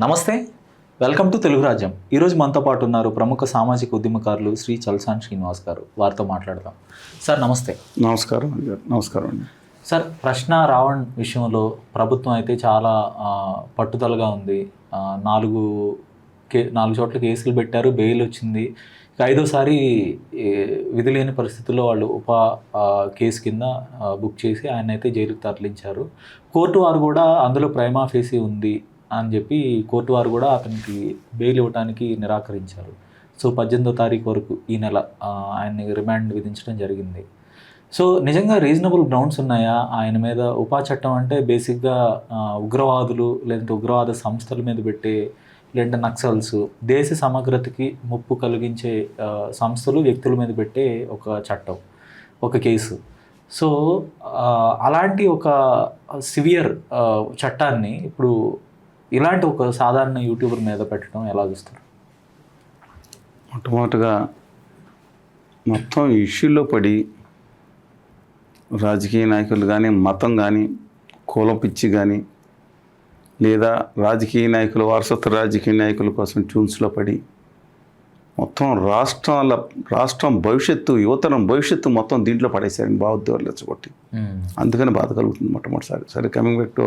నమస్తే, welcome to Telugu రాజ్యం. ఈరోజు మనతో పాటు ఉన్నారు ప్రముఖ సామాజిక ఉద్యమకారులు శ్రీ చల్సాని శ్రీనివాస్ గారు. వారితో మాట్లాడదాం. సార్ నమస్తే. నమస్కారం అండి. సార్, ప్రశ్న రావణ్ విషయంలో ప్రభుత్వం అయితే చాలా పట్టుదలగా ఉంది. 4 చోట్ల కేసులు పెట్టారు, బెయిల్ వచ్చింది. ఇక 5వసారి విధి లేని పరిస్థితుల్లో వాళ్ళు కేసు కింద బుక్ చేసి ఆయన అయితే జైలుకు తరలించారు. కోర్టు వారు కూడా అందులో ప్రైమా ఫేసి ఉంది అని చెప్పి కోర్టు వారు కూడా అతనికి బెయిల్ ఇవ్వడానికి నిరాకరించారు. సో 18వ తారీఖు వరకు ఈ నెల ఆయన్ని రిమాండ్ విధించడం జరిగింది. సో నిజంగా రీజనబుల్ గ్రౌండ్స్ ఉన్నాయా ఆయన మీద? ఉపా చట్టం అంటే బేసిక్గా ఉగ్రవాదులు లేదంటే ఉగ్రవాద సంస్థల మీద పెట్టే, లేదంటే నక్సల్స్, దేశ సమగ్రతకి ముప్పు కలిగించే సంస్థలు, వ్యక్తుల మీద పెట్టే ఒక చట్టం, ఒక కేసు. సో అలాంటి ఒక సివియర్ చట్టాన్ని ఇప్పుడు ఇలాంటి ఒక సాధారణ యూట్యూబర్ మీద పెట్టడం ఎలా చూస్తారు? మొట్టమొదటిగా మొత్తం ఇష్యూలో పడి రాజకీయ నాయకులు కానీ, మతం కానీ, కుల పిచ్చి కానీ, లేదా రాజకీయ నాయకులు, వారసత్వ రాజకీయ నాయకుల కోసం ట్యూన్స్లో పడి మొత్తం రాష్ట్రం భవిష్యత్తు, యువతరం భవిష్యత్తు మొత్తం దీంట్లో పడేశారని భావోద్వేగాలు రెచ్చగొట్టి. అందుకని బాధ కలుగుతుంది మొట్టమొదటిసారి. సరే, coming back to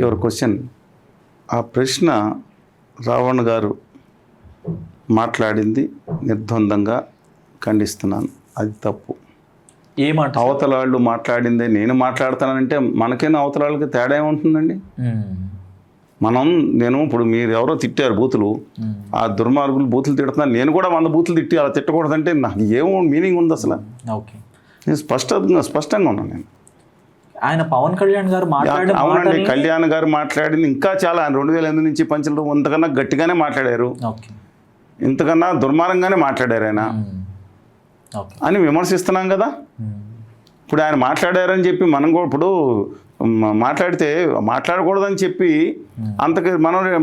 your question. ఆ ప్రశ్న రావణ్ గారు మాట్లాడింది నిర్ద్వందంగా ఖండిస్తున్నాను. అది తప్పు. ఏమంట అవతల వాళ్ళు మాట్లాడిందే నేను మాట్లాడతానంటే మనకైనా అవతల వాళ్ళకి తేడా ఏముంటుందండి? నేను ఇప్పుడు మీరు ఎవరో తిట్టారు బూతులు, ఆ దుర్మార్గులు బూతులు తిడుతున్నారు, నేను కూడా 100 బూతులు తిట్టి అలా తిట్టకూడదంటే నాకు ఏమో మీనింగ్ ఉంది అసలు? ఓకే, నేను స్పష్టంగా ఉన్నాను. నేను ఆయన పవన్ కళ్యాణ్ గారు అవునండి, కళ్యాణ్ గారు మాట్లాడింది ఇంకా చాలా. ఆయన 2008 నుంచి పంచలు ఇంతకన్నా గట్టిగానే మాట్లాడారు, ఇంతకన్నా దుర్మార్గంగానే మాట్లాడారు ఆయన అని విమర్శిస్తున్నాం కదా. ఇప్పుడు ఆయన మాట్లాడారని చెప్పి మనం కూడా ఇప్పుడు మాట్లాడితే మాట్లాడకూడదని చెప్పి అంతకు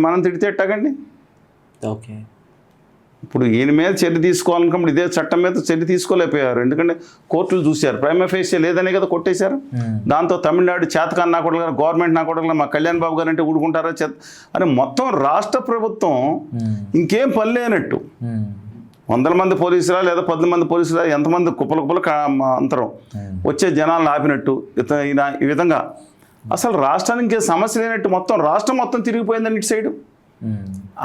మనం తిడితే ఎట్టాగండి? ఓకే, ఇప్పుడు ఈయన మీద చర్య తీసుకోవాలనుకున్నప్పుడు ఇదే చట్టం మీద చర్య తీసుకోలేకపోయారు. ఎందుకంటే కోర్టులు చూశారు, ప్రైమా ఫేసి లేదనే కదా కొట్టేశారు. దాంతో తమిళనాడు చేతకాని నా కొడగల, గవర్నమెంట్ నా కొడగల, మా కళ్యాణ్ బాబు గారు అంటే ఊడుకుంటారా అని మొత్తం రాష్ట్ర ప్రభుత్వం ఇంకేం పని లేనట్టు 100 మంది పోలీసులా లేదా 10 మంది పోలీసులా, ఎంతమంది కుప్పలు అంతరం వచ్చే జనాలను ఆపినట్టు ఈ విధంగా అసలు రాష్ట్రానికి ఇంకే సమస్య లేనట్టు మొత్తం రాష్ట్రం మొత్తం తిరిగిపోయిందని ఇటు సైడు.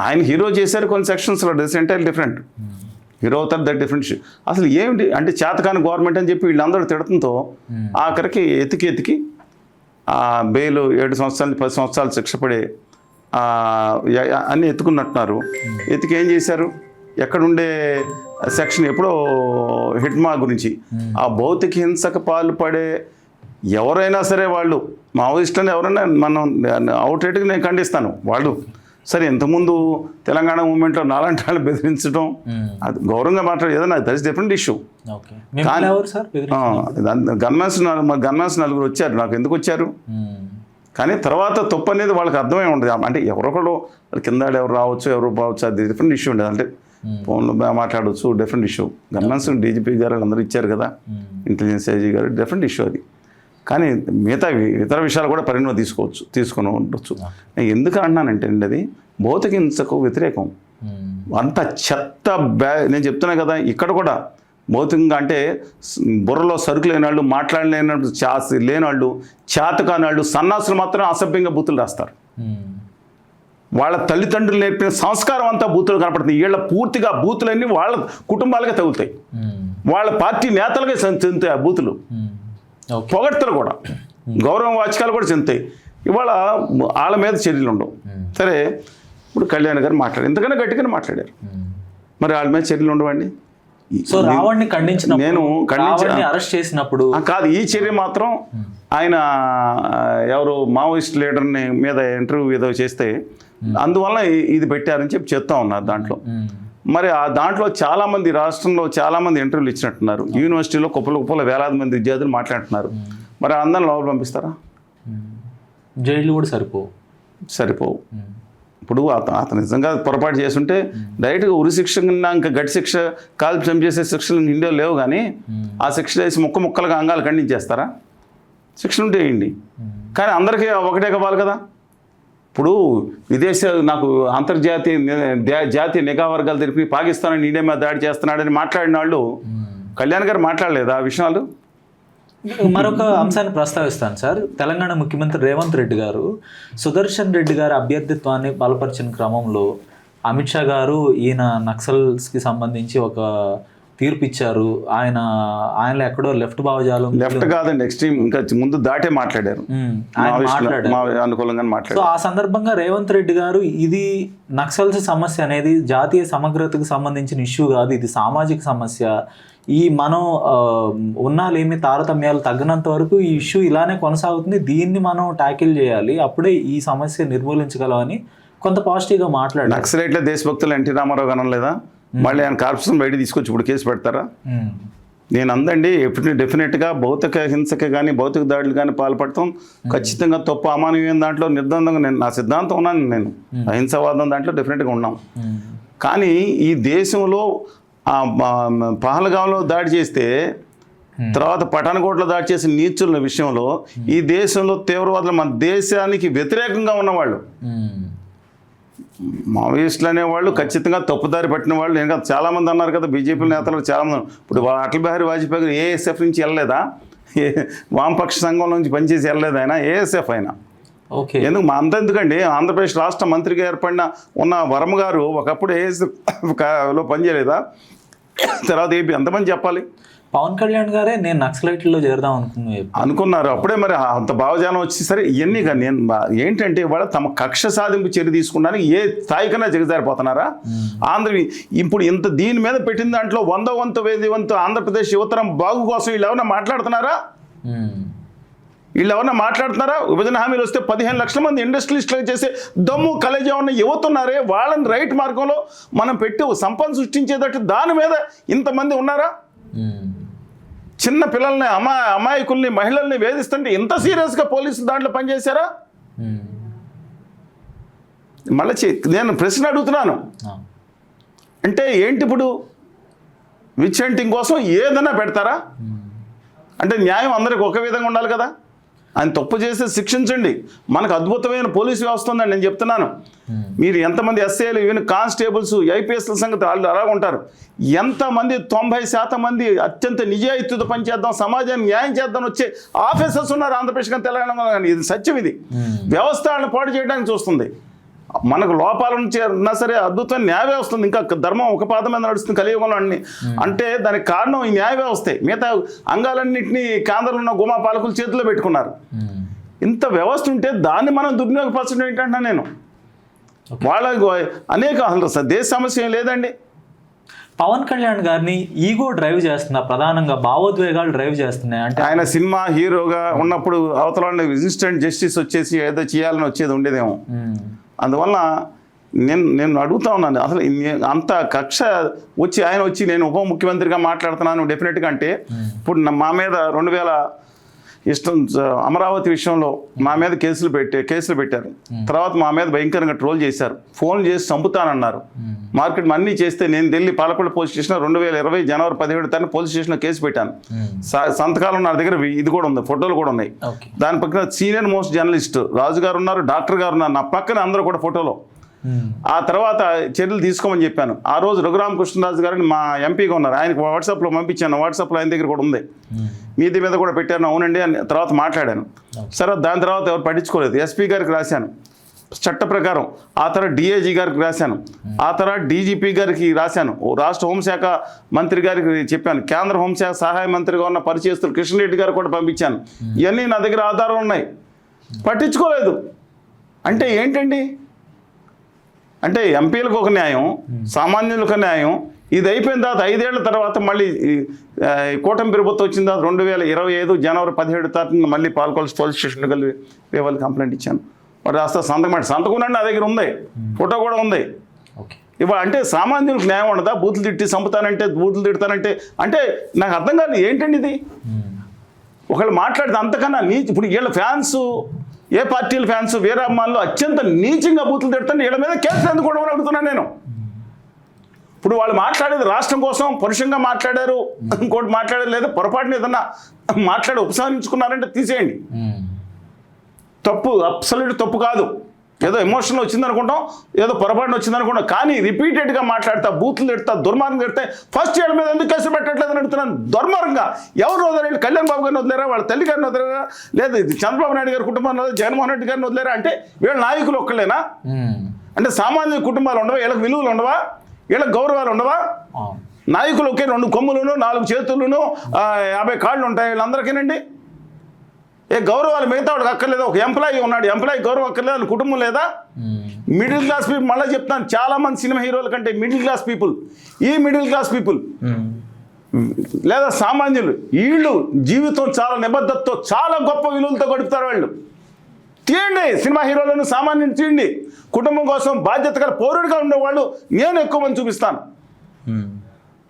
ఆయన హీరో చేశారు కొన్ని సెక్షన్స్లో, దిస్ ఎంటైర్ డిఫరెంట్. హీరో అవుతారు, దట్ డిఫరెంట్. అసలు ఏమిటి అంటే చేతకాని గవర్నమెంట్ అని చెప్పి వీళ్ళందరూ తిడతంతో ఆఖరికి ఎతికి బెయిల్ 7 సంవత్సరాలు 10 సంవత్సరాలు శిక్ష పడే అన్నీ ఎత్తుకున్నట్టున్నారు. ఎతికి ఏం చేశారు? ఎక్కడుండే సెక్షన్ ఎప్పుడో హిట్మా గురించి, ఆ భౌతిక హింసకు పాల్పడే ఎవరైనా సరే వాళ్ళు మావోయిస్టులను ఎవరైనా మనం అవుట్రేట్గా నేను ఖండిస్తాను. వాళ్ళు సరే, ఇంతకుముందు తెలంగాణ మూవ్మెంట్లో నాలాంటి వాళ్ళు బెదిరించడం అది గౌరవంగా మాట్లాడే ఏదైనా that is different issue. Gunmen 4 వచ్చారు, నాకు ఎందుకు వచ్చారు? కానీ తర్వాత తప్పు అనేది వాళ్ళకి అర్థమై ఉండదు. అంటే ఎవరొకరు కింద ఎవరు రావచ్చు, ఎవరు పోవచ్చు, అది డిఫరెంట్ ఇష్యూ ఉండేది. అంటే ఫోన్లో మాట్లాడవచ్చు, డిఫరెంట్ ఇష్యూ. గన్మెన్స్ డీజీపీ గారు అందరూ ఇచ్చారు కదా, ఇంటెలిజెన్స్ ఐజీ గారు, డిఫరెంట్ ఇష్యూ అది. కానీ ఇతర విషయాలు కూడా పరిగణలో తీసుకొని ఉండొచ్చు. నేను ఎందుకు అంటున్నానంటే అండి, అది భౌతిక హింసకు వ్యతిరేకం. అంత చెత్త నేను చెప్తున్నా కదా, ఇక్కడ కూడా భౌతికంగా అంటే బుర్రలో సరుకు లేని వాళ్ళు, మాట్లాడలేని లేని వాళ్ళు, చేతకాని వాళ్ళు, సన్నాసులు మాత్రం అసభ్యంగా బూతులు రాస్తారు. వాళ్ళ తల్లిదండ్రులు నేర్పిన సంస్కారం అంతా బూతులు కనపడుతుంది. వీళ్ళ పూర్తిగా బూతులన్నీ వాళ్ళ కుటుంబాలకే తగులుతాయి, వాళ్ళ పార్టీ నేతలకే చెందుతాయి ఆ బూతులు. పొగడ్తలు కూడా, గౌరవ వాచకాలు కూడా చెందుతాయి. ఇవాళ వాళ్ళ మీద చర్యలు ఉండవు. సరే, ఇప్పుడు కళ్యాణ్ గారు ఇంతకన్నా గట్టిగానే మాట్లాడారు, మరి వాళ్ళ మీద చర్యలు ఉండవండి. నేను అరెస్ట్ చేసినప్పుడు కాదు, ఈ చర్య మాత్రం ఆయన ఎవరు మావోయిస్ట్ లీడర్ని మీద ఇంటర్వ్యూ ఏదో చేస్తే అందువల్ల ఇది పెట్టారని చెప్పి చెప్తా ఉన్నారు దాంట్లో. మరి ఆ దాంట్లో చాలామంది, రాష్ట్రంలో చాలామంది ఇంటర్వ్యూలు ఇచ్చినట్టున్నారు. యూనివర్సిటీలో కుప్పల వేలాది మంది విద్యార్థులు మాట్లాడుతున్నారు. మరి అందరిని లోపల పంపిస్తారా? జైలు కూడా సరిపోవు. ఇప్పుడు అతను నిజంగా పొరపాటు చేస్తుంటే డైరెక్ట్గా ఉరి శిక్ష కన్నా ఇంకా గట్టి శిక్ష, కాల్చి చంపేసే శిక్షలు ఇండియాలో లేవు. కానీ ఆ శిక్ష వేసి ముక్కలుగా అంగాలు ఖండించేస్తారా? శిక్ష ఉంటే వేయండి, కానీ అందరికీ ఒకటే కావాలి కదా. ఇప్పుడు నాకు అంతర్జాతీయ జాతీయ నిఘా వర్గాలు తెలిపి పాకిస్తాన్ ఇండియా మీద దాడి చేస్తున్నాడని మాట్లాడిన వాళ్ళు కళ్యాణ్ గారు మాట్లాడలేదు ఆ విషయాలు. మరొక అంశాన్ని ప్రస్తావిస్తాను సార్. తెలంగాణ ముఖ్యమంత్రి రేవంత్ రెడ్డి గారు సుదర్శన్ రెడ్డి గారి అభ్యర్థిత్వాన్ని బలపరిచిన క్రమంలో అమిత్ షా గారు ఈయన నక్సల్స్కి సంబంధించి ఒక తీర్పు ఇచ్చారు. ఆయనలో ఎక్కడో లెఫ్ట్ భావజాలం, లెఫ్ట్ కాదండి ఎక్స్ట్రీమ్, ఇంకా ముందు దాటే మాట్లాడారు, అనుకూలంగా మాట్లాడారు. సో ఆ సందర్భంగా రేవంత్ రెడ్డి గారు ఇది నక్సల్స్ సమస్య అనేది జాతీయ సమగ్రతకు సంబంధించిన ఇష్యూ కాదు, ఇది సామాజిక సమస్య, ఈ మనం ఉన్నాలేమి తారతమ్యాలు తగ్గినంత వరకు ఈ ఇష్యూ ఇలానే కొనసాగుతుంది, దీన్ని మనం ట్యాకిల్ చేయాలి, అప్పుడే ఈ సమస్య నిర్మూలించగలమని కొంత పాజిటివ్గా మాట్లాడారు. నక్సలైట్ల దేశభక్తులు ఎన్టీ రామారావు కనం లేదా? మళ్ళీ ఆయన కార్పొరేషన్ బయట తీసుకొచ్చి ఇప్పుడు కేసు పెడతారా? నేను అందండి ఎప్పుడు డెఫినెట్గా భౌతిక హింసకి కానీ భౌతిక దాడులు కానీ పాల్పడతాం ఖచ్చితంగా తప్పు, అమానవీయం దాంట్లో నిర్ద్వందంగా నేను నా సిద్ధాంతం ఉన్నాను, నేను అహింసావాదం దాంట్లో డెఫినెట్గా ఉన్నాం. కానీ ఈ దేశంలో పహల్గాంలో దాడి చేస్తే తర్వాత పఠాన్కోట్లో దాడి చేసిన నీచుల విషయంలో ఈ దేశంలో తీవ్రవాదులు మన దేశానికి వ్యతిరేకంగా ఉన్నవాళ్ళు మావోయిస్టులు అనేవాళ్ళు ఖచ్చితంగా తప్పుదారి పట్టిన వాళ్ళు. ఇంకా చాలామంది అన్నారు కదా, బీజేపీ నేతలు చాలామంది. ఇప్పుడు అటల్ బిహారీ వాజ్పేయి గారు ఏఎస్ఎఫ్ నుంచి వెళ్ళలేదా? వామపక్ష సంఘం నుంచి పనిచేసి వెళ్ళలేదు ఆయన, ఏఎస్ఎఫ్ అయినా. ఓకే, ఎందుకు అంతెందుకండి, ఆంధ్రప్రదేశ్ రాష్ట్ర మంత్రిగా ఏర్పడిన ఉన్న వర్మ గారు ఒకప్పుడు ఏఎస్ఎఫ్లో పనిచేయలేదా? తర్వాత ఏపీ ఎంతమంది చెప్పాలి? పవన్ కళ్యాణ్ గారే నేను నక్సలైట్లో చేరదాం అనుకున్నారు అప్పుడే. మరి అంత భావజాలం వచ్చేసరి ఇవన్నీ కానీ నేను ఏంటంటే ఇవాళ తమ కక్ష సాధింపు చర్య తీసుకున్నానికి ఏ స్థాయికైనా దిగజారిపోతున్నారా? ఇప్పుడు ఇంత దీని మీద పెట్టిన దాంట్లో 100 ఆంధ్రప్రదేశ్ యువతరం బాగు కోసం వీళ్ళు ఎవరన్నా మాట్లాడుతున్నారా? విభజన హామీలు వస్తే 15 లక్షల మంది ఇండస్ట్రియలిస్టులు చేసే దమ్ము కలేజా ఉన్న యువతున్నారే, వాళ్ళని రైట్ మార్గంలో మనం పెట్టి సంపద సృష్టించేటట్టు దాని మీద ఇంతమంది ఉన్నారా? చిన్న పిల్లల్ని అమాయకుల్ని మహిళల్ని వేధిస్తుంటే ఇంత సీరియస్గా పోలీసులు దాంట్లో పనిచేశారా? మళ్ళీ నేను ప్రశ్న అడుగుతున్నాను, అంటే ఏంటి ఇప్పుడు విచ్ హంటింగ్ కోసం ఏదైనా పెడతారా? అంటే న్యాయం అందరికి ఒక విధంగా ఉండాలి కదా. ఆయన తప్పు చేస్తే శిక్షించండి, మనకు అద్భుతమైన పోలీసు వ్యవస్థ ఉందని నేను చెప్తున్నాను. మీరు ఎంతమంది ఎస్ఐలు ఈవెన్ కానిస్టేబుల్స్ ఐపీఎస్ల సంగతి వాళ్ళు అలాగ ఉంటారు. ఎంతమంది 90% మంది అత్యంత నిజాయితీతో పనిచేద్దాం, సమాజాన్ని న్యాయం చేద్దాం వచ్చే ఆఫీసర్స్ ఉన్నారు ఆంధ్రప్రదేశ్ కానీ తెలంగాణ కానీ. ఇది సత్యం, ఇది వ్యవస్థ వాళ్ళని పాడు చేయడానికి చూస్తుంది. మనకు లోపాల నుంచి ఉన్నా సరే అద్భుతమైన న్యాయ వ్యవస్థ ఉంది, ఇంకా ధర్మం ఒక పాదం మీద నడుస్తుంది కలియుగంలో అన్ని. అంటే దానికి కారణం ఈ న్యాయ వ్యవస్థే. మిగతా అంగాలన్నింటినీ కేంద్రంలో ఉన్న గుమా పాలకులు చేతిలో పెట్టుకున్నారు. ఇంత వ్యవస్థ ఉంటే దాన్ని మనం దుర్వినియోగపరచడం ఏంటంటున్నా నేను. వాళ్ళ అనేక అసలు దేశ సమస్య ఏం లేదండి. పవన్ కళ్యాణ్ గారిని ఈగో డ్రైవ్ చేస్తున్నా, ప్రధానంగా భావోద్వేగాలు డ్రైవ్ చేస్తున్నాయి. అంటే ఆయన సినిమా హీరోగా ఉన్నప్పుడు అవతల ఇన్స్టెంట్ జస్టిస్ వచ్చేసి ఏదో చేయాలని వచ్చేది ఉండేదేమో. అందువల్ల నేను అడుగుతా ఉన్నాను, అసలు అంత కక్ష వచ్చి ఆయన వచ్చి నేను ఉప ముఖ్యమంత్రిగా మాట్లాడుతున్నాను డెఫినెట్గా అంటే. ఇప్పుడు మా మీద 2000 అమరావతి విషయంలో మా మీద కేసులు పెట్టారు. తర్వాత మా మీద భయంకరంగా ట్రోల్ చేశారు, ఫోన్ చేసి చంపుతానన్నారు. మార్కెట్ అన్నీ చేస్తే నేను ఢిల్లీ పాలకొండ పోలీస్ స్టేషన్ 2020 జనవరి 17 పోలీస్ స్టేషన్లో కేసు పెట్టాను. సంతకాలం నా దగ్గర ఇది కూడా ఉంది, ఫోటోలు కూడా ఉన్నాయి. దాని పక్కన సీనియర్ మోస్ట్ జర్నలిస్ట్ రాజు గారు ఉన్నారు, డాక్టర్ గారు ఉన్నారు, నా పక్కన అందరూ కూడా ఫోటోలో. ఆ తర్వాత చర్యలు తీసుకోమని చెప్పాను. ఆ రోజు రఘురామ కృష్ణరాజు గారిని మా ఎంపీగా ఉన్నారు, ఆయనకు వాట్సాప్లో పంపించాను. వాట్సాప్లో ఆయన దగ్గర కూడా ఉంది, మీది మీద కూడా పెట్టాను. అవునండి అని తర్వాత మాట్లాడాను. సరే దాని తర్వాత ఎవరు పట్టించుకోలేదు. ఎస్పీ గారికి రాశాను చట్ట ప్రకారం, ఆ తర్వాత డిఐజీ గారికి రాశాను, ఆ తర్వాత డీజీపీ గారికి రాశాను, రాష్ట్ర హోంశాఖ మంత్రి గారికి చెప్పాను, కేంద్ర హోంశాఖ సహాయ మంత్రిగా ఉన్న పరిచయస్తులు కిషన్ రెడ్డి గారు కూడా పంపించాను. ఇవన్నీ నా దగ్గర ఆధారాలు ఉన్నాయి, పట్టించుకోలేదు. అంటే ఏంటండి? అంటే ఎంపీలకు ఒక న్యాయం, సామాన్యులకు న్యాయం. ఇది అయిపోయిన తర్వాత 5 ఏళ్ల తర్వాత మళ్ళీ కూటమి ప్రభుత్వం వచ్చిన తర్వాత 2025 జనవరి 17 మళ్ళీ పాల్కొల్స్ పోలీస్ స్టేషన్ కలిపి వాళ్ళు కంప్లైంట్ ఇచ్చాను. మరి రాస్తా సంతకం నా దగ్గర ఉంది, ఫోటో కూడా ఉంది. ఇవాళ అంటే సామాన్యులకు న్యాయం ఉండదా? బూతులు తిట్టి చంపుతానంటే, బూతులు తిడతానంటే, అంటే నాకు అర్థం కాదు ఏంటండి ఇది. ఒకళ్ళు మాట్లాడితే అంతకన్నా ఇప్పుడు వీళ్ళ ఫ్యాన్స్, ఏ పార్టీల ఫ్యాన్స్ వీరాభిమానులు అత్యంత నీచంగా బూతులు తిడతాను, వీళ్ళ మీద కేసులు ఎందుకు కూడా అడుగుతున్నాను నేను. ఇప్పుడు వాళ్ళు మాట్లాడేది రాష్ట్రం కోసం పరుషంగా మాట్లాడారు, ఇంకోటి మాట్లాడేది లేదా పొరపాటున ఏదన్నా మాట్లాడి ఉపసంహరించుకున్నారంటే తీసేయండి, తప్పు, అబ్సల్యూట్ తప్పు కాదు. ఏదో ఎమోషన్ వచ్చింది అనుకుంటాం, ఏదో పొరపాటున వచ్చింది అనుకుంటాం. కానీ రిపీటెడ్గా మాట్లాడతా, బూతులు తిడతా, దుర్మార్గం తిడతా, ఫస్ట్ వీళ్ళ మీద ఎందుకు కేసులు పెట్టట్లేదని అడుగుతున్నాను. దుర్మార్గంగా ఎవరు వదిలేరు? కళ్యాణ్ బాబు గారిని వదిలేరా? వాళ్ళ తల్లి గారిని వదిలేరా? లేదా చంద్రబాబు నాయుడు గారి కుటుంబాన్ని జగన్మోహన్ రెడ్డి గారిని వదిలేరా? అంటే వీళ్ళ నాయకులు ఒక్కళ్ళేనా? అంటే సామాన్య కుటుంబాలు ఉండవా? వీళ్ళకి విలువలు ఉండవా? వీళ్ళకి గౌరవాలు ఉండవా? నాయకులు ఒకే 2 కొమ్ములను 4 చేతులను 50 కాళ్ళు ఉంటాయి వీళ్ళందరికీనండి. గౌరవాలు మిగతా వాడికి అక్కర్లేదు. ఒక ఎంప్లాయీ ఉన్నాడు, ఎంప్లాయీ గౌరవం అక్కర్లేదు, అని కుటుంబం లేదా? మిడిల్ క్లాస్ పీపుల్, మళ్ళీ చెప్తాను, చాలా మంది సినిమా హీరోల కంటే మిడిల్ క్లాస్ పీపుల్, ఈ మిడిల్ క్లాస్ పీపుల్ లేదా సామాన్యులు, వీళ్ళు జీవితం చాలా నిబద్ధతతో చాలా గొప్ప విలువలతో గడుపుతారు. వాళ్ళు తీయండి, సినిమా హీరోలను సామాన్యులు తీయండి, కుటుంబం కోసం బాధ్యత గల పౌరుడిగా ఉండేవాళ్ళు నేను ఎక్కువ మంది చూపిస్తాను.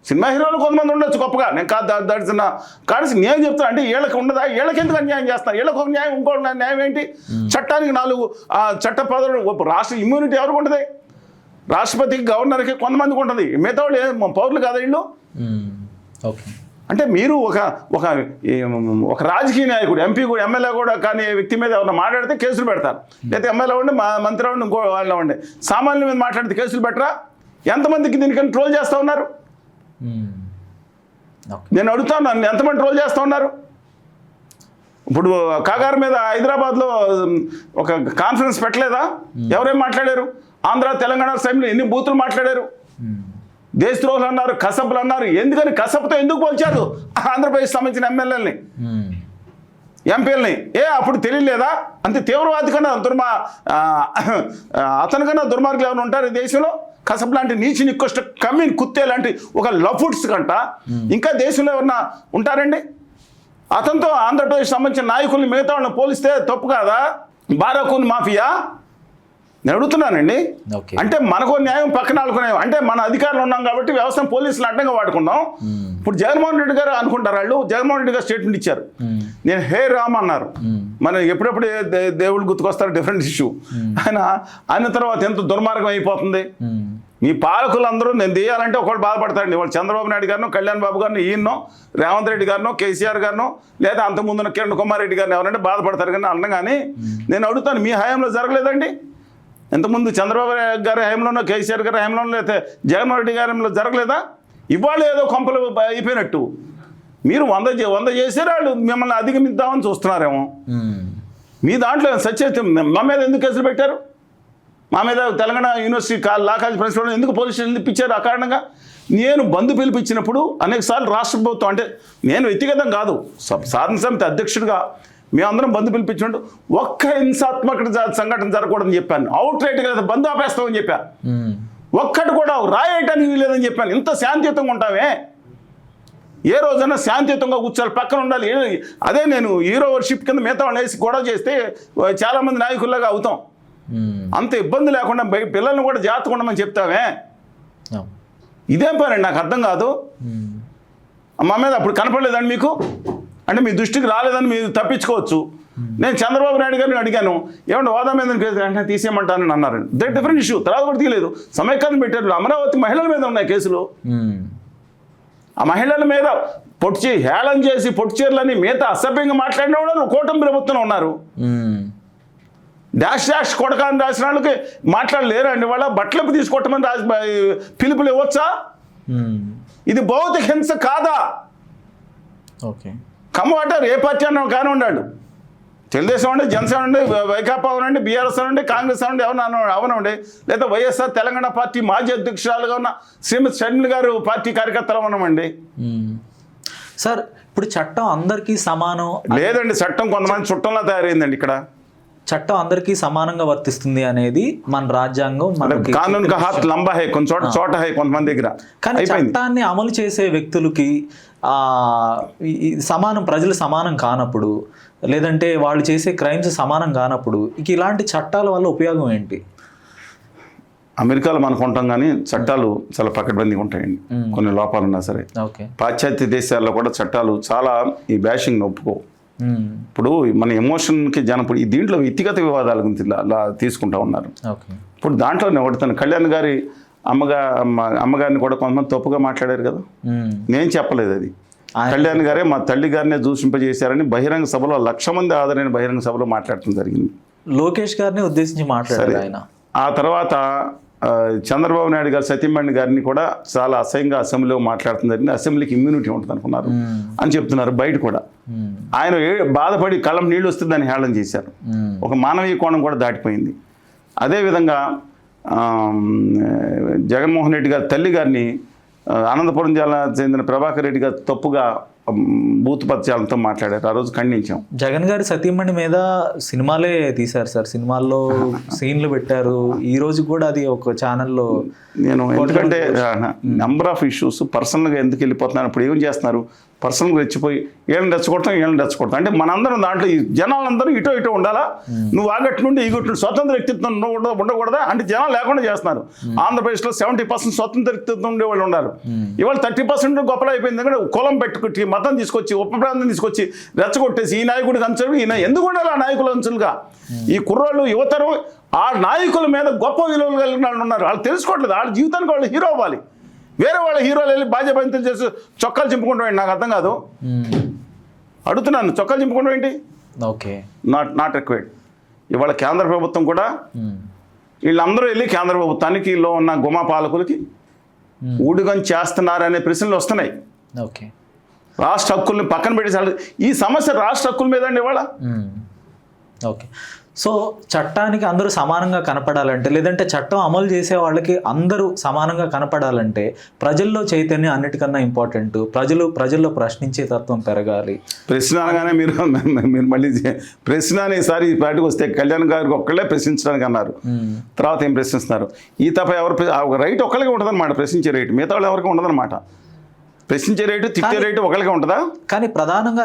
సినిమా హీరోలు కొంతమంది ఉండొచ్చు గొప్పగా, నేను దాడిసిన కానీ నేను చెప్తాను. అంటే వీళ్ళకి ఉండదా? వీళ్ళకి ఎందుకు అన్యాయం చేస్తాను? వీళ్ళకి ఒక న్యాయం, ఇంకో న్యాయం ఏంటి? చట్టానికి 4 చట్ట పదవులు, రాష్ట్ర ఇమ్యూనిటీ ఎవరికి ఉంటుంది? రాష్ట్రపతికి, గవర్నర్కి, కొంతమందికి ఉంటుంది. మిగతా వాళ్ళు పౌరులు కాదా వీళ్ళు? అంటే మీరు ఒక రాజకీయ నాయకుడు, ఎంపీ కూడా, ఎమ్మెల్యే కూడా కానీ వ్యక్తి మీద ఎవరైనా మాట్లాడితే కేసులు పెడతారు. లేదా ఎమ్మెల్యే ఉండి, మంత్రి ఉండి, ఇంకో వాళ్ళ ఉండి, సామాన్యుల మీద మాట్లాడితే కేసులు పెట్టరా? ఎంతమందికి దీనికని ట్రోల్ చేస్తూ ఉన్నారు? నేను అడుగుతాను, నన్ను ఎంతమంది ట్రోల్ చేస్తూ ఉన్నారు? ఇప్పుడు కాగారు మీద హైదరాబాద్లో ఒక కాన్ఫరెన్స్ పెట్టలేదా? ఎవరేం మాట్లాడారు? ఆంధ్ర తెలంగాణ సైన్యంలో ఎన్ని బూతులు మాట్లాడారు? దేశద్రోహులు అన్నారు, కసపులు అన్నారు. ఎందుకని కసపుతో ఎందుకు పోల్చారు ఆంధ్రప్రదేశ్ సంబంధించిన ఎమ్మెల్యేలని, ఎంపీలని? అప్పుడు తెలియలేదా? అంతే తీవ్రవాది కన్నా అతనికన్నా దుర్మార్గులు ఏమైనా ఉంటారు ఈ దేశంలో? కసబ్ లాంటి నీచి నికృష్ట కమ్మిన్ కుత్తే లాంటి ఒక లఫుడ్స్ కంట ఇంకా దేశంలో ఎవరన్నా ఉంటారండి? అతనితో ఆంధ్రప్రదేశ్ సంబంధించిన నాయకుల్ని మిగతా వాళ్ళని పోలిస్తే తప్పు కాదా? బారాకూన్ మాఫియా నేను అడుగుతున్నానండి. అంటే మనకు న్యాయం, పక్కన అనుకునే, అంటే మన అధికారులు ఉన్నాం కాబట్టి వ్యవస్థను పోలీసులు అడ్డంగా వాడుకున్నాం. ఇప్పుడు జగన్మోహన్ రెడ్డి గారు అనుకుంటారు, వాళ్ళు జగన్మోహన్ రెడ్డి గారు స్టేట్మెంట్ ఇచ్చారు, నేను హే రామ్ అన్నారు. మన ఎప్పుడెప్పుడు దేవుడు గుర్తుకొస్తారు, డిఫరెంట్ ఇష్యూ. ఆయన తర్వాత ఎంత దుర్మార్గం అయిపోతుంది. మీ పాలకులందరూ నేను తీయాలంటే ఒకళ్ళు బాధపడతారండి. వాళ్ళు చంద్రబాబు నాయుడు గారినో, కళ్యాణ్ బాబు గారినో, ఈయన్నో, రేవంత్ రెడ్డి గారినో, కేసీఆర్ గారినో, లేదా అంతకుముందున్న కిరణ్ కుమార్ రెడ్డి గారిని ఎవరంటే బాధపడతారు. కానీ అన్న కానీ నేను అడుగుతాను, మీ హయాంలో జరగలేదండి? ఇంతకుముందు చంద్రబాబు గారి హయాంలోనో, కేసీఆర్ గారి హయాంలోనో, లేకపోతే జగన్మోహన్ రెడ్డి గారి హయాంలో జరగలేదా? ఇవాళ ఏదో కొంపలు అయిపోయినట్టు మీరు 100 చేసారు, వాళ్ళు మిమ్మల్ని అధిగమిద్దామని చూస్తున్నారేమో. మీ దాంట్లో సత్యం మా మీద ఎందుకు కేసులు పెట్టారు? మా మీద Telangana university law college principal ఎందుకు పోలీస్ స్టేషన్ ఇప్పించారు? అకారణంగా నేను బంధు పిలిపించినప్పుడు అనేకసార్లు రాష్ట్ర ప్రభుత్వం, అంటే నేను వ్యక్తిగతం కాదు, సాధన సమితి అధ్యక్షుడిగా మేమందరం బంధు పిలిపించినట్టు ఒక్క హింసాత్మక సంఘటన జరగకూడదని చెప్పాను. అవుట్ రైట్గా బంధు ఆపేస్తామని చెప్పాను. ఒక్కటి కూడా రాయటానికి వీలేదని చెప్పాను. ఇంత శాంతియుతంగా ఉంటామే, ఏ రోజైనా శాంతియుతంగా కూర్చోాలి, పక్కన ఉండాలి. అదే నేను హీరో వర్షిప్ కింద మిగతా వాళ్ళని వేసి గొడవ చేస్తే చాలామంది నాయకుల్లాగా అవుతాం. అంత ఇబ్బంది లేకుండా పిల్లల్ని కూడా జాగ్రత్తగా ఉండమని చెప్తామే. ఇదేం పనండి, నాకు అర్థం కాదు. మా మీద అప్పుడు కనపడలేదండి మీకు? అంటే మీ దృష్టికి రాలేదని మీరు తప్పించుకోవచ్చు. నేను చంద్రబాబు నాయుడు గారిని అడిగాను, ఏమంటే హోదా మీద వెంటనే తీసేయమంటానని అన్నారు. That different issue. తర్వాత కూడా తీయలేదు, సమైక్యాన్ని పెట్టారు. అమరావతి మహిళల మీద ఉన్నాయి కేసులు. ఆ మహిళల మీద హేళన చేసి పొట్టిచీరలని మిగతా అసభ్యంగా మాట్లాడిన వాళ్ళు కూటమి ప్రభుత్వంలో ఉన్నారు. డాష్ కొడకాన్ని రాసిన వాళ్ళకి మాట్లాడలేరండి. వాళ్ళ బట్టలు తీసుకోవటమని పిలుపులు ఇవ్వచ్చా? ఇది భౌతిక హింస కాదా? కమ్మవాటారు ఏ పార్టీ అన్న కానీ ఉన్నాడు, తెలుగుదేశం ఉండి, జనసేన ఉండి, వైకాపా అవనండి, బీఆర్ఎస్ అనండి, కాంగ్రెస్ అనండి, అవనండి, లేదా వైఎస్ఆర్ తెలంగాణ పార్టీ మాజీ అధ్యక్షురాలుగా ఉన్న శ్రీమతి షర్మిల గారు పార్టీ కార్యకర్తలు ఉన్నామండి. సార్, ఇప్పుడు చట్టం అందరికీ సమానం లేదండి. చట్టం కొంతమంది చుట్టంలా తయారైందండి. ఇక్కడ చట్టం అందరికీ సమానంగా వర్తిస్తుంది అనేది మన రాజ్యాంగం, కానూన్ కా హాత్ లంబా హై, చోట హై కొంతమంది దగ్గర. కానీ చట్టాన్ని అమలు చేసే వ్యక్తులకి సమానం, ప్రజలు సమానం కానప్పుడు, లేదంటే వాళ్ళు చేసే క్రైమ్స్ సమానం కానప్పుడు ఇలాంటి చట్టాల వల్ల ఉపయోగం ఏంటి? అమెరికాలో మనకు ఉంటాం కానీ చట్టాలు చాలా పకడ్బందీగా ఉంటాయండి, కొన్ని లోపాలు ఉన్నా సరే. పాశ్చాత్య దేశాల్లో కూడా చట్టాలు చాలా ఈ బ్యాషింగ్ ఒప్పుకోవు. ఇప్పుడు మన ఎమోషన్కి ఇప్పుడు ఈ దీంట్లో వ్యక్తిగత వివాదాల గురించి అలా తీసుకుంటా ఉన్నారు. ఇప్పుడు దాంట్లో నేను కళ్యాణ్ గారి అమ్మగారిని కూడా కొంతమంది తప్పుగా మాట్లాడారు కదా. నేను చెప్పలేదు అది, కళ్యాణ్ గారే మా తల్లి గారినే దూషింపజేశారని బహిరంగ సభలో 1,00,000 మంది ఆదరైన బహిరంగ సభలో మాట్లాడటం జరిగింది. లోకేష్ గారిని ఉద్దేశించి మాట్లాడారు ఆయన. ఆ తర్వాత చంద్రబాబు నాయుడు గారు సతీమణి గారిని కూడా చాలా అసహ్యంగా అసెంబ్లీలో మాట్లాడుతుంది, అసెంబ్లీకి ఇమ్యూనిటీ ఉంటుంది అనుకున్నారు అని చెప్తున్నారు బయట కూడా. ఆయన బాధపడి కళ్ళం నీళ్ళు వస్తే దాన్ని హేళన చేశారు. ఒక మానవీయ కోణం కూడా దాటిపోయింది. అదేవిధంగా జగన్మోహన్ రెడ్డి గారి తల్లి గారిని అనంతపురం జిల్లా చెందిన ప్రభాకర్ రెడ్డి గారు తప్పుగా బూత్ పదజాలంతో మాట్లాడారు. ఆ రోజు ఖండించాం. జగన్ గారి సతీమణి మీద సినిమాలే తీశారు సార్, సినిమాల్లో సీన్లు పెట్టారు. ఈ రోజు కూడా అది ఒక ఛానల్లో నేను ఎందుకంటే నెంబర్ ఆఫ్ ఇష్యూస్ పర్సనల్గా ఎందుకు వెళ్ళిపోతున్నాను, ఇప్పుడు ఏం చేస్తున్నారు, పర్సనల్గా రెచ్చిపోయి ఏళ్ళని రెచ్చగొడతాం అంటే మనందరం దాంట్లో ఈ జనాలందరూ ఇటో ఉండాలా, నువ్వు ఆ గట్టు నుండి ఈ గట్టు నుండి స్వతంత్ర వ్యక్తిత్వం ఉండకూడదా అంటే జనాలు లేకుండా చేస్తున్నారు. ఆంధ్రప్రదేశ్లో 70% స్వతంత్ర వ్యక్తిత్వం ఉండే వాళ్ళు ఉన్నారు. ఇవాళ 30% గొప్పలు అయిపోయింది. ఎందుకంటే కులం పెట్టుకుని మతం తీసుకొచ్చి ఉప ప్రాంతం తీసుకొచ్చి రెచ్చగొట్టేసి ఈ నాయకుడికి అంచరు, ఈయన ఎందుకు ఉండాలి ఆ నాయకుల అంచులుగా. ఈ కుర్రోళ్ళు యువతరం ఆ నాయకుల మీద గొప్ప విలువలు కలిగిన వాళ్ళు ఉన్నారు. వాళ్ళు తెలుసుకోవట్లేదు, వాళ్ళ జీవితానికి వాళ్ళు హీరో అవ్వాలి. వేరే వాళ్ళ హీరోలు వెళ్ళి బాధ్యబంతులు చేసి చొక్కాలు చింపుకుంటాం నాకు అర్థం కాదు. అడుగుతున్నాను, చొక్కాలు చింపుకుంటాం ఏంటి? Okay, not required. ఇవాళ కేంద్ర ప్రభుత్వం కూడా వీళ్ళందరూ వెళ్ళి కేంద్ర ప్రభుత్వానికి లో ఉన్న గుమా పాలకులకి ఊడిగం చేస్తున్నారనే ప్రశ్నలు వస్తున్నాయి. ఓకే, రాష్ట్ర హక్కుల్ని పక్కన పెట్టేసి ఈ సమస్య రాష్ట్ర హక్కుల మీద అండి ఇవాళ. ఓకే, సో చట్టానికి అందరూ సమానంగా కనపడాలంటే, లేదంటే చట్టం అమలు చేసే వాళ్ళకి అందరూ సమానంగా కనపడాలంటే ప్రజల్లో చైతన్యం అన్నిటికన్నా ఇంపార్టెంట్. ప్రజల్లో ప్రశ్నించే తత్వం పెరగాలి. ప్రశ్న అనగానే మీరు మళ్ళీ ప్రశ్న అనేసారి బయటకు వస్తే కళ్యాణ్ గారికి ఒక్కళ్ళే ప్రశ్నించడానికి అన్నారు. తర్వాత ఏం ప్రశ్నిస్తున్నారు? ఈ తప్ప ఎవరు రైట్ ఒక్కళ్ళకే ఉంటుంది అనమాట, ప్రశ్నించే రైట్ మిగతా వాళ్ళు ఎవరికి ఉండదన్నమాట. ప్రశ్నించే రేటు తిట్టే రేటు ఒకరికే ఉంటుందా? కానీ ప్రధానంగా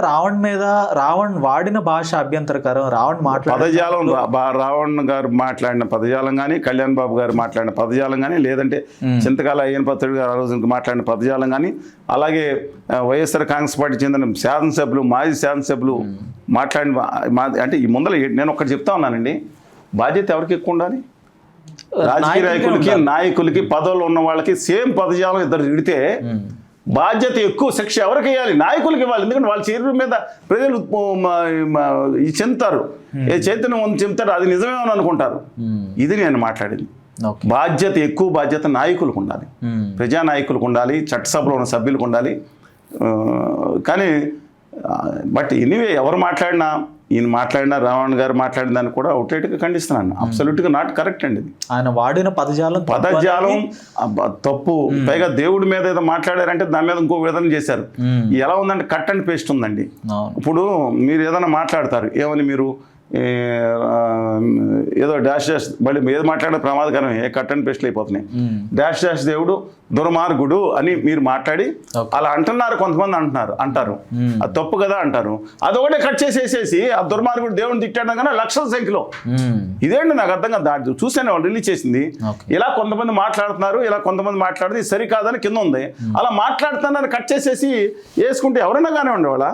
రావణ్ వాడిన భాష అభ్యంతరకరం. పదజాలం రావణ్ గారు మాట్లాడిన పదజాలం కానీ, కళ్యాణ్ బాబు గారు మాట్లాడిన పదజాలం కానీ, లేదంటే చింతకాల అయ్యన్ పత్రుడు గారు ఆ రోజు మాట్లాడిన పదజాలం కానీ, అలాగే వైఎస్ఆర్ కాంగ్రెస్ పార్టీ చెందిన శాసనసభ్యులు మాజీ శాసనసభ్యులు మాట్లాడిన అంటే ఈ ముందర నేను ఒక్కటి చెప్తా ఉన్నానండి, బాధ్యత ఎవరికి ఎక్కువ ఉండాలి? రాజకీయ నాయకులకి పదవులు ఉన్న వాళ్ళకి సేమ్ పదజాలం ఇద్దరు తిడితే బాధ్యత ఎక్కువ శిక్ష ఎవరికి ఇవ్వాలి? నాయకులకి ఇవ్వాలి. ఎందుకంటే వాళ్ళ శరీరం మీద ప్రజలు చెందుతారు, ఏ చైతన్యం చెందుతారు, అది నిజమేమని అనుకుంటారు. ఇది నేను మాట్లాడింది. బాధ్యత ఎక్కువ బాధ్యత నాయకులకు ఉండాలి, ప్రజానాయకులకు ఉండాలి, చట్టసభలో ఉన్న సభ్యులకు ఉండాలి. కానీ బట్ ఎనీవే ఎవరు మాట్లాడినా, ఈయన మాట్లాడినా, రావణ్ గారు మాట్లాడిన దాన్ని కూడా అవుట్లెట్గా ఖండిస్తున్నాను. అబ్సల్యూట్గా నాట్ కరెక్ట్ అండి. ఆయన వాడిన పదజాలం తప్పు. పైగా దేవుడి మీద ఏదో మాట్లాడారంటే దాని మీద ఇంకో విధంగా చేశారు. ఎలా ఉందంటే కట్ అండ్ పేస్ట్ ఉందండి. ఇప్పుడు మీరు ఏదైనా మాట్లాడతారు, ఏమని మీరు ఏదో డాష్ మళ్ళీ ఏది మాట్లాడే ప్రమాదకరమే, కట్ అండ్ పేస్ట్లు అయిపోతున్నాయి. డాష్ దేవుడు దుర్మార్గుడు అని మీరు మాట్లాడి అలా అంటున్నారు, కొంతమంది అంటారు అది తప్పు కదా అంటారు. అదొకటే కట్ చేసేసేసి ఆ దుర్మార్గుడు దేవుడిని తిట్టాడు కానీ లక్షల సంఖ్యలో. ఇదేంటి నాకు అర్థం కదా. చూసాను వాళ్ళు రిలీజ్ చేసింది. ఇలా కొంతమంది మాట్లాడుతున్నారు, ఇలా కొంతమంది మాట్లాడితే సరికాదని కింద ఉంది. అలా మాట్లాడుతున్నారని కట్ చేసేసి వేసుకుంటే ఎవరైనా కానీ ఉండేవాళ్ళ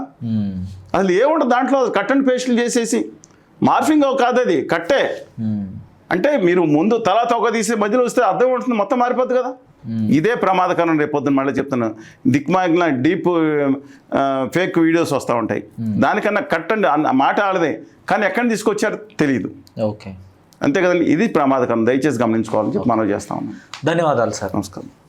అసలు ఏముంటుంది దాంట్లో? కట్ అండ్ పేస్ట్లు చేసేసి మార్ఫింగ్ కాదు, అది కట్టే. అంటే మీరు ముందు తలా తోక తీసి మధ్యలో వస్తే అర్థం ఉంటుంది, మొత్తం మారిపోద్ది కదా. ఇదే ప్రమాదకరం. రేపొద్దున మళ్ళీ చెప్తున్నాను, దిక్మాగిన డీప్ ఫేక్ వీడియోస్ వస్తూ ఉంటాయి. దానికన్నా కట్ అండ్ మాట ఆడదే, కానీ ఎక్కడ తీసుకొచ్చారో తెలియదు. ఓకే, అంతే కదండి. ఇది ప్రమాదకరం, దయచేసి గమనించుకోవాలని చెప్పి మనం చేస్తా ఉన్నాం. ధన్యవాదాలు సార్. నమస్కారం.